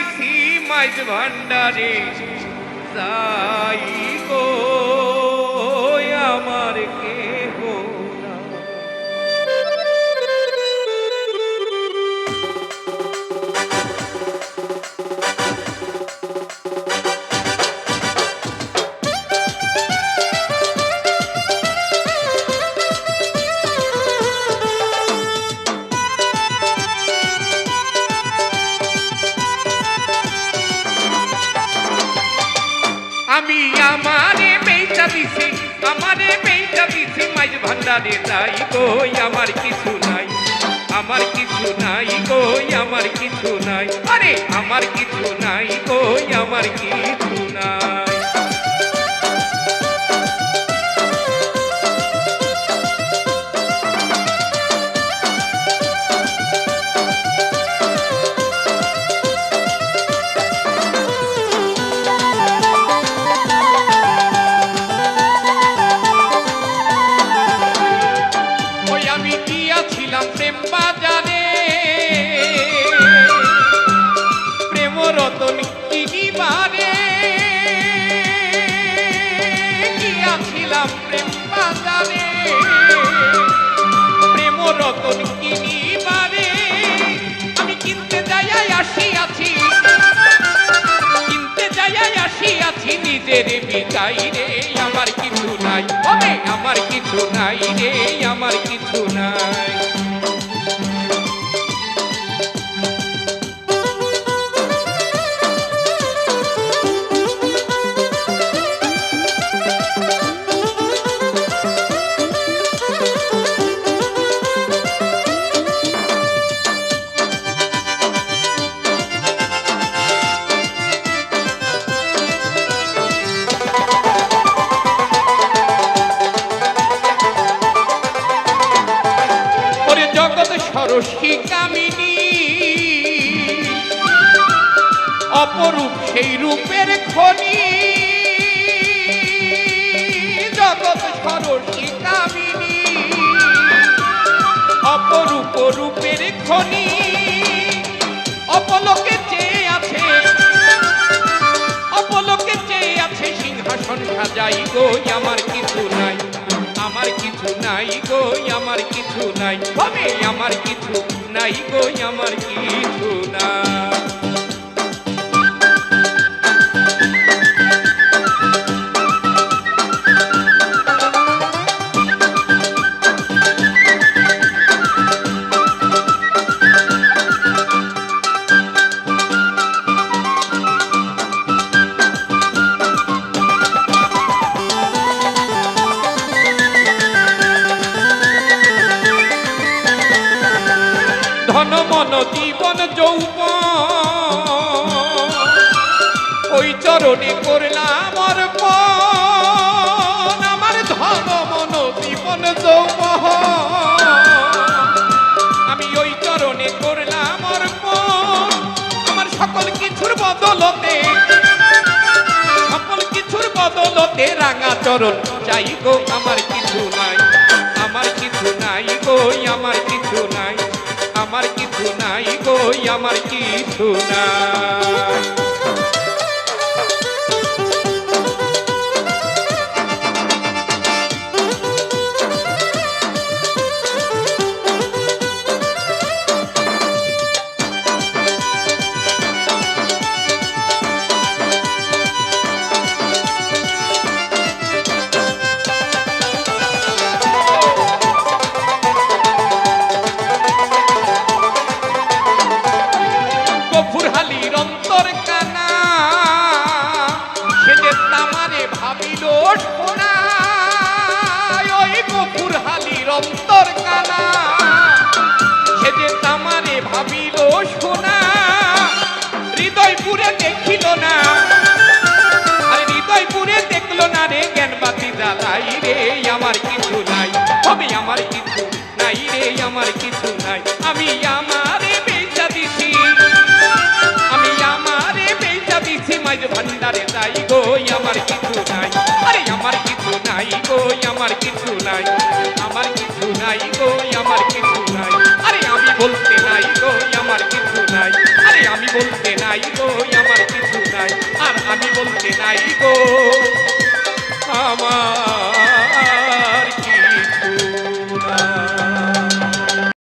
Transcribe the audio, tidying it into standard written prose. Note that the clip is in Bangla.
দিছি মাইজ ভান্ডারে যাই গো আমার কেহ না। আমি আমারে বেচা দিছি মাইজ ভান্ডারে যাই গো আমার কিছু নাই, আমার কিছু নাই গো আমার কিছু নাই, আরে আমার কিছু নাই গো আমার কিছু নাই। প্রেম বাজারে প্রেম রতন কিনিবারে গিয়াছিলাম প্রেম বাজারে প্রেম রতন কিনিবারে আমি কিনতে যাইয়াই আসিয়াছি নিজের বিদায় রে আমার কিছু নাই, আমার কিছু নাই রে আমার কিছু নাই। সরসী কামিনী অপরূপ সেই রূপের খনি, জগৎ সরসী কামিনী অপরূপ রূপের খনি, অপলোকে চেয়ে আছে সিংহাসন সাজাই গো আমার কিছু নাই, আমার কিছু নাই গো আমার কিছু নাই, আমার কিছু নাই গো আমার কিছু নাই। ধন মন জীবন যৌবন ওই চরণে করলাম অর্পণ, আমার ধন মন জীবন যৌবন আমি ওই চরণে করলাম অর্পণ, আমার সকল কিছুর বদলতে রাঙা চরণ চাই গো আমার কিছু নাই, আমার কিছু নাই গো আমার কিছু নাই, আমার কিছু নাই গো আমার কিছু নাই। অন্তর কানা সে যে তামারে ভাবিল সোনা, হৃদয়পুরে দেখিল না, আরে হৃদয়পুরে দেখলো না রে জ্ঞানবাতি জ্বালাই রে আমার কিছু নাই, আমার কিছু নাই রে আমার কিছু নাই। আমি আমারে বেচা দিছি মাইজ ভান্ডারে যাই গো আমার কিছু নাই, আরে আমার কিছু নাই গো আমার কিছু নাই, আমার কিছু নাই গো আমার কিছু নাই, আরে আমি বলতে নাই গো আমার কিছু নাই, আরে আমি বলতে বলতে নাই গো আমার কিছু নাই, আর আমি বলতে নাই গো আমার